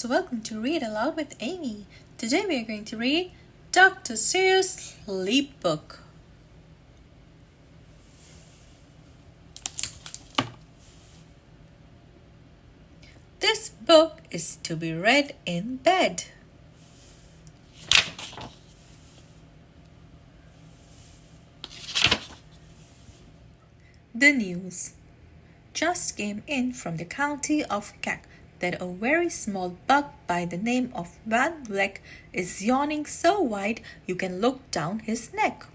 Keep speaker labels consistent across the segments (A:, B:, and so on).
A: friends, welcome to Read Aloud with Amy. Today we are going to read Dr. Seuss-Sleep book. This book is to be read in bed. The news just came in from the county of Kent that a very small bug by the name of Van Vleck is yawning so wide you can look down his neck.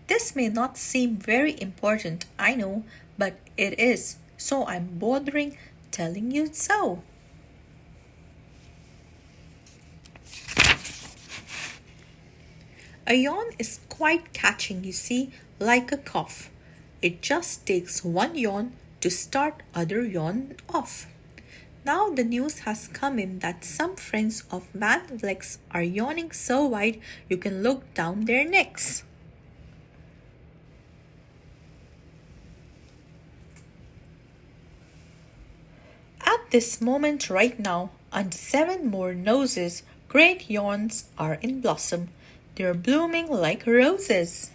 A: This may not seem very important, I know, but it is, so I'm bothering telling you so. A yawn is quite catching, you see, like a cough. It just takes one yawn to start other yawn off. Now the news has come in that some friends of Van Vleck's are yawning so wide you can look down their necks. At this moment right now, under 7 more noses, great yawns are in blossom. They're blooming like roses.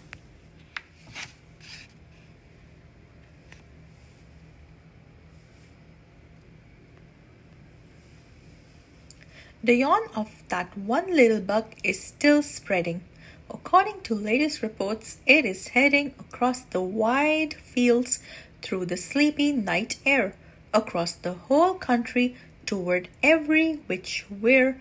A: The yawn of that one little bug is still spreading. According to latest reports, it is heading across the wide fields through the sleepy night air, across the whole country toward every which way,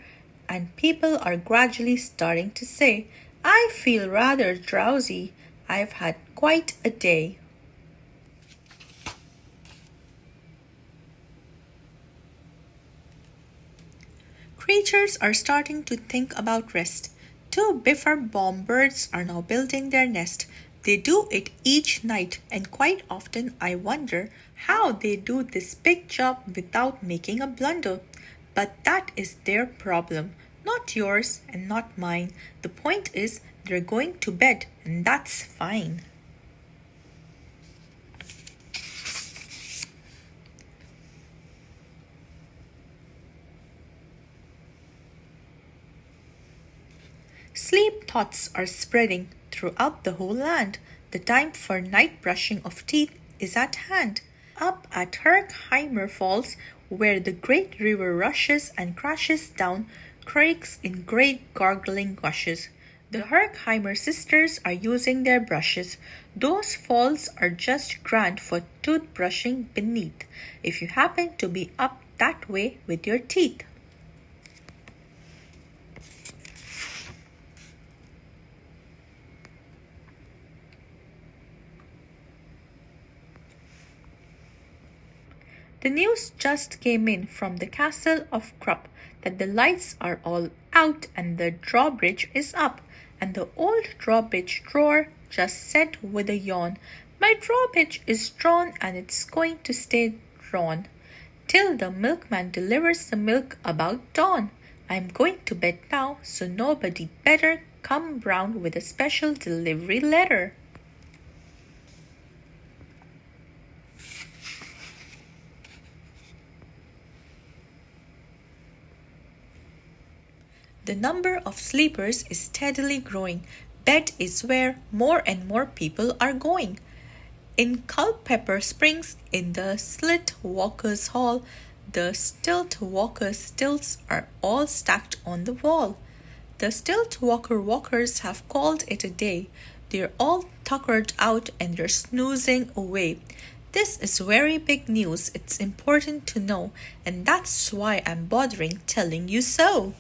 A: and people are gradually starting to say, "I feel rather drowsy. I've had quite a day." Creatures are starting to think about rest. 2 biffer bomb birds are now building their nest. They do it each night, and quite often I wonder how they do this big job without making a blunder. But that is their problem, not yours and not mine. The point is they're going to bed, and that's fine. Sleep thoughts are spreading throughout the whole land. The time for night brushing of teeth is at hand. Up at Herkheimer Falls, where the great river rushes and crashes down creeks in great gargling gushes, the Herkheimer sisters are using their brushes. Those falls are just grand for toothbrushing beneath, if you happen to be up that way with your teeth. The news just came in from the castle of Krupp that the lights are all out and the drawbridge is up, and the old drawbridge drawer just said with a yawn, "My drawbridge is drawn and it's going to stay drawn till the milkman delivers the milk about dawn. I'm going to bed now, so nobody better come round with a special delivery letter." The number of sleepers is steadily growing. Bed is where more and more people are going. In Culpeper Springs, in the Stilt Walkers' Hall, the Stilt Walkers' stilts are all stacked on the wall. The Stilt Walkers have called it a day. They're all tuckered out and they're snoozing away. This is very big news. It's important to know, and that's why I'm bothering telling you so.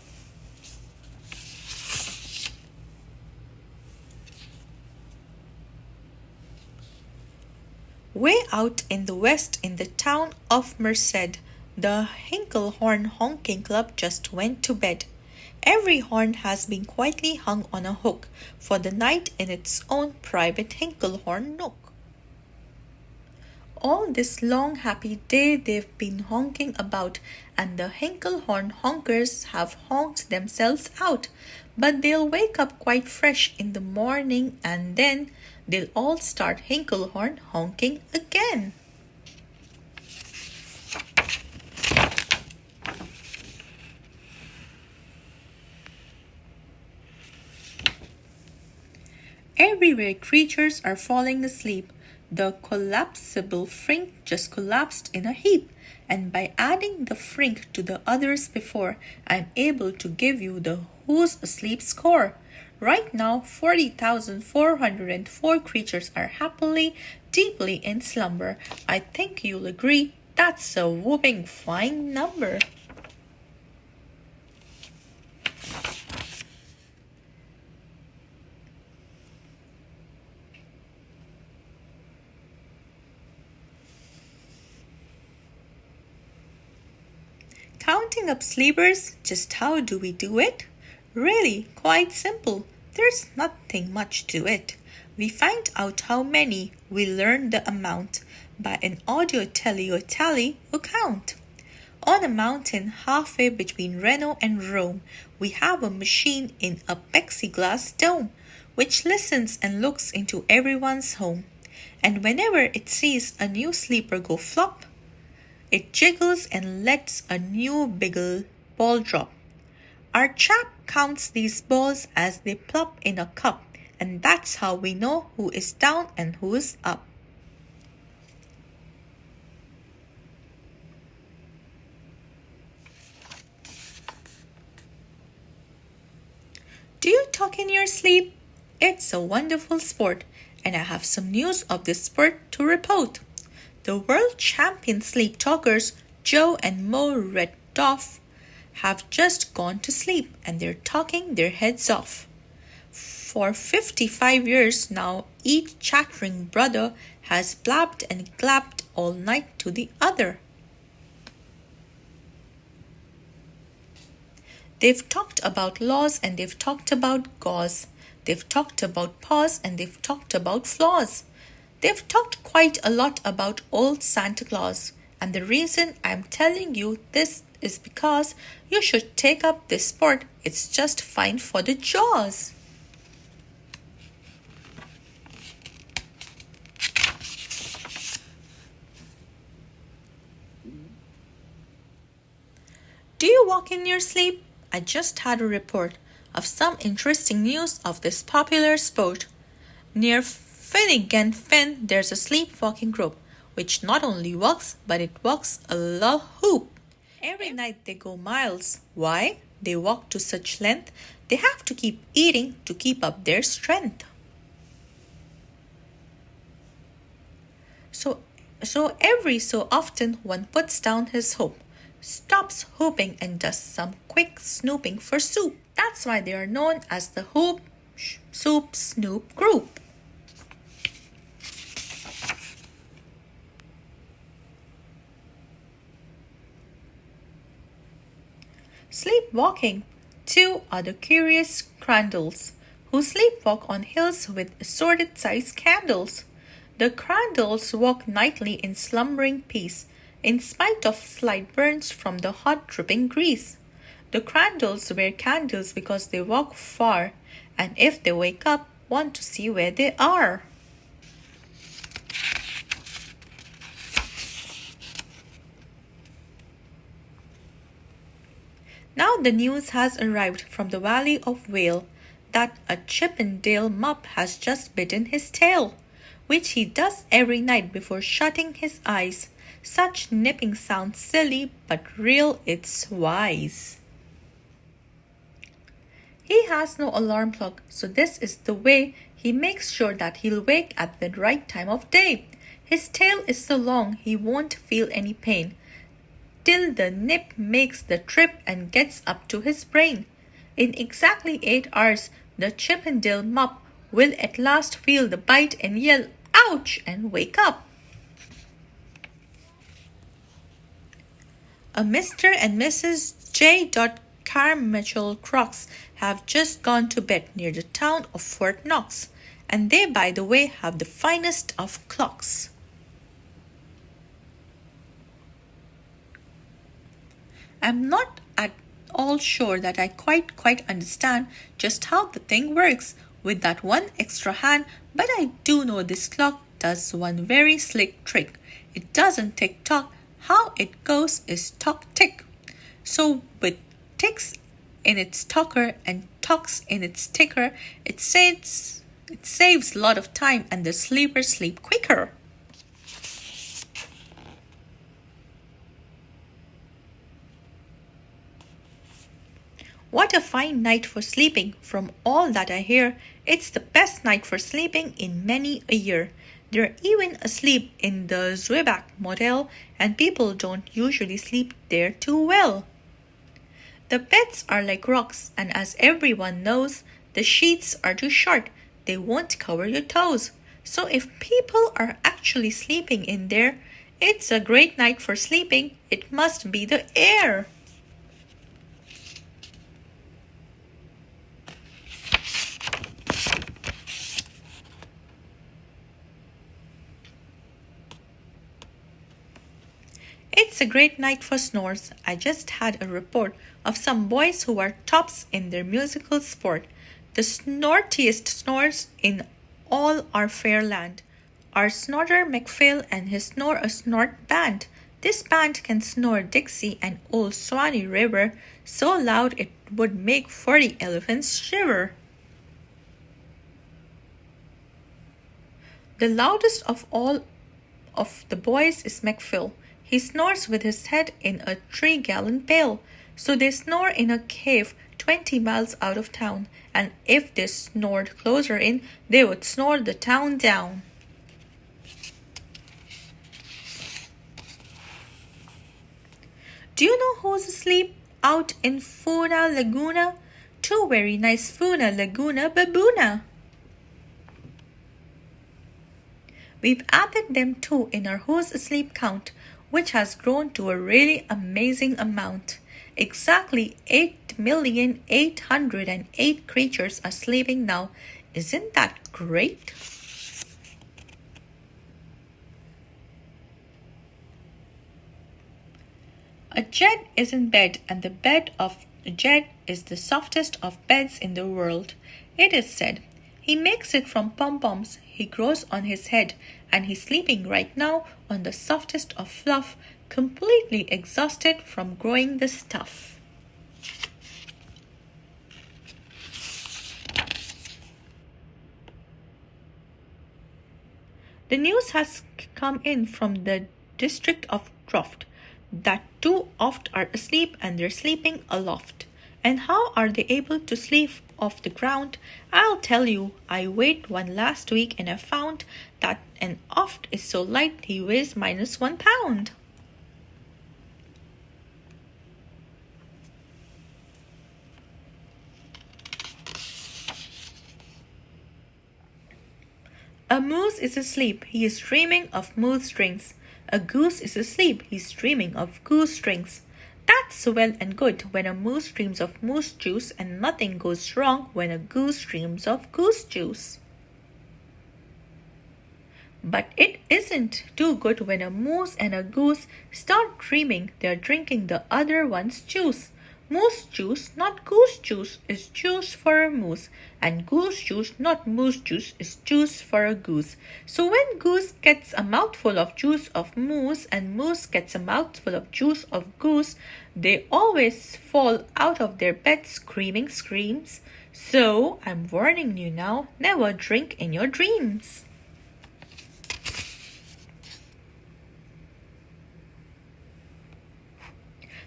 A: Way out in the west in the town of Merced, the Hinklehorn Honking Club just went to bed. Every horn has been quietly hung on a hook for the night in its own private Hinklehorn nook. All this long happy day they've been honking about, and the Hinklehorn honkers have honked themselves out. But they'll wake up quite fresh in the morning, and then they'll all start Hinklehorn honking again. Everywhere creatures are falling asleep. The collapsible frink just collapsed in a heap, and by adding the frink to the others before, I am able to give you the who's asleep score. Right now, 40,404 creatures are happily, deeply in slumber. I think you'll agree that's a whooping fine number. Counting up sleepers, just how do we do it? Really, quite simple. There's nothing much to it. We find out how many, we learn the amount by an audio tally or count. On a mountain halfway between Reno and Rome, we have a machine in a plexiglass dome, which listens and looks into everyone's home. And whenever it sees a new sleeper go flop, it jiggles and lets a new bigger ball drop. Our chap counts these balls as they plop in a cup, and that's how we know who is down and who is up. Do you talk in your sleep? It's a wonderful sport, and I have some news of this sport to report. The world champion sleep talkers, Joe and Mo Reddoff, have just gone to sleep and they're talking their heads off. For 55 years now, each chattering brother has blabbed and glabbed all night to the other. They've talked about laws and they've talked about gauze. They've talked about paws and they've talked about flaws. They've talked quite a lot about old Santa Claus, and the reason I'm telling you this is because you should take up this sport. It's just fine for the jaws. Do you walk in your sleep? I just had a report of some interesting news of this popular sport. Near Finnegan Fen, there's a sleepwalking group, which not only walks, but it walks a la hoop. Every night they go miles. Why? They walk to such length, they have to keep eating to keep up their strength. So every so often one puts down his hoop, stops hooping and does some quick snooping for soup. That's why they are known as the Hoop Soup Snoop Group. Sleepwalking. Two are the curious crandalls who sleepwalk on hills with assorted sized candles. The crandalls walk nightly in slumbering peace, in spite of slight burns from the hot dripping grease. The crandalls wear candles because they walk far, and if they wake up, want to see where they are. Now the news has arrived from the Valley of Whale that a Chippendale mup has just bitten his tail, which he does every night before shutting his eyes. Such nipping sounds silly, but real it's wise. He has no alarm clock, so this is the way he makes sure that he'll wake at the right time of day. His tail is so long he won't feel any pain, till the nip makes the trip and gets up to his brain. In exactly 8 hours, the Chippendale mup will at last feel the bite and yell, "Ouch!" and wake up. A Mr. and Mrs. J. Carmichael Crocs have just gone to bed near the town of Fort Knox, and they, by the way, have the finest of clocks. I'm not at all sure that I quite understand just how the thing works with that one extra hand, but I do know this clock does one very slick trick. It doesn't tick-tock. How it goes is tock-tick. So with ticks in its tocker and tocks in its ticker, it says It saves a lot of time and the sleepers sleep quicker. What a fine night for sleeping. From all that I hear, it's the best night for sleeping in many a year. They're even asleep in the Zwieback motel, and people don't usually sleep there too well. The beds are like rocks, and as everyone knows, the sheets are too short. They won't cover your toes. So if people are actually sleeping in there, it's a great night for sleeping. It must be the air. It's a great night for snores. I just had a report of some boys who are tops in their musical sport. The snortiest snores in all our fair land. Our snorter McPhail and his Snore a Snort band. This band can snore Dixie and Old Swanee River so loud it would make 40 elephants shiver. The loudest of all of the boys is McPhail. He snores with his head in a 3-gallon pail. So they snore in a cave 20 miles out of town. And if they snored closer in, they would snore the town down. Do you know who's asleep out in Funa Laguna? Two very nice Funa Laguna baboona. We've added them too in our Who's Asleep count, which has grown to a really amazing amount. Exactly 8,808,000 creatures are sleeping now. Isn't that great? A jet is in bed, and the bed of a jet is the softest of beds in the world. It is said, he makes it from pom-poms he grows on his head, and he's sleeping right now on the softest of fluff, completely exhausted from growing the stuff. The news has come in from the district of Troft that 2 oft are asleep and they're sleeping aloft. And how are they able to sleep off the ground? I'll tell you, I weighed one last week and I found that an oft is so light he weighs minus 1 pound. A moose is asleep, he is dreaming of moose strings. A goose is asleep, he is dreaming of goose strings. That's well and good when a moose dreams of moose juice, and nothing goes wrong when a goose dreams of goose juice. But it isn't too good when a moose and a goose start dreaming they're drinking the other one's juice. Moose juice, not goose juice, is juice for a moose, and goose juice, not moose juice, is juice for a goose. So when goose gets a mouthful of juice of moose and moose gets a mouthful of juice of goose, they always fall out of their bed screaming screams. So I'm warning you now, never drink in your dreams.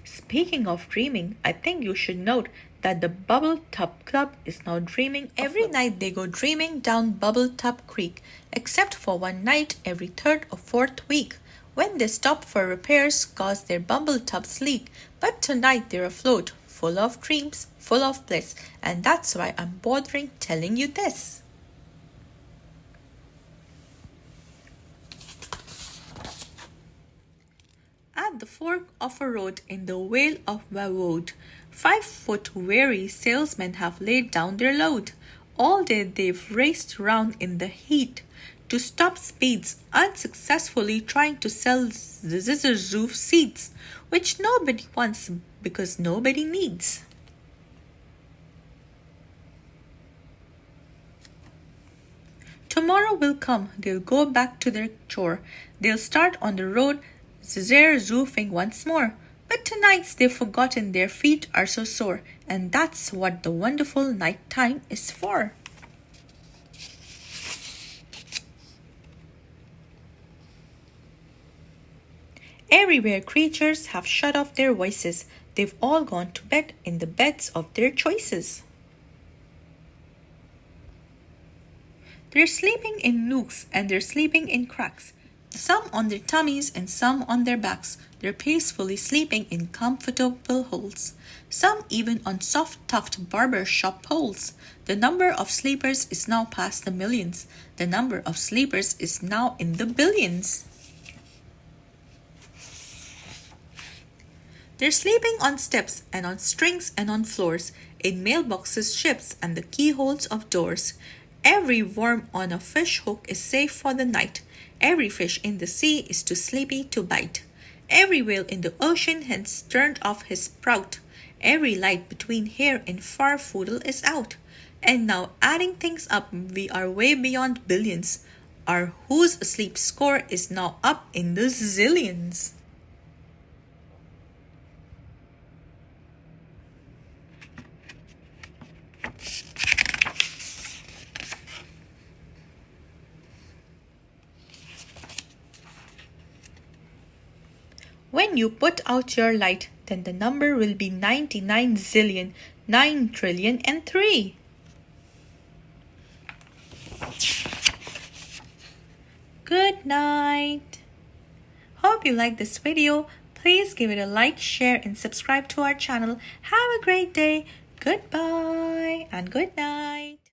A: Speaking of dreaming, I think you should note that the Bubble Tub Club is now dreaming. Every night they go dreaming down Bubble Tub Creek, except for one night every 3rd or 4th week, when they stop for repairs cause their bubble tubs leak. But tonight they're afloat, full of dreams, full of bliss, and that's why I'm bothering telling you this. At the fork of a road in the Vale of Wavood, 5-foot weary salesmen have laid down their load. All day they've raced round in the heat to stop speeds, unsuccessfully trying to sell the Zizzerzoof seats, which nobody wants because nobody needs. Tomorrow will come, they'll go back to their chore. They'll start on the road Zizerzoofing once more. But tonight they've forgotten their feet are so sore, and that's what the wonderful night time is for. Everywhere creatures have shut off their voices. They've all gone to bed in the beds of their choices. They're sleeping in nooks and they're sleeping in cracks. Some on their tummies and some on their backs. They're peacefully sleeping in comfortable holes. Some even on soft tucked barber shop poles. The number of sleepers is now past the millions. The number of sleepers is now in the billions. They're sleeping on steps and on strings and on floors, in mailboxes, ships, and the keyholes of doors. Every worm on a fish hook is safe for the night. Every fish in the sea is too sleepy to bite. Every whale in the ocean has turned off his sprout. Every light between here and Farfoodle is out. And now adding things up, we are way beyond billions. Our Who's Asleep score is now up in the zillions. When you put out your light, then the number will be 99 zillion, 9 trillion and 3. Good night. Hope you liked this video. Please give it a like, share and subscribe to our channel. Have a great day. Goodbye and good night.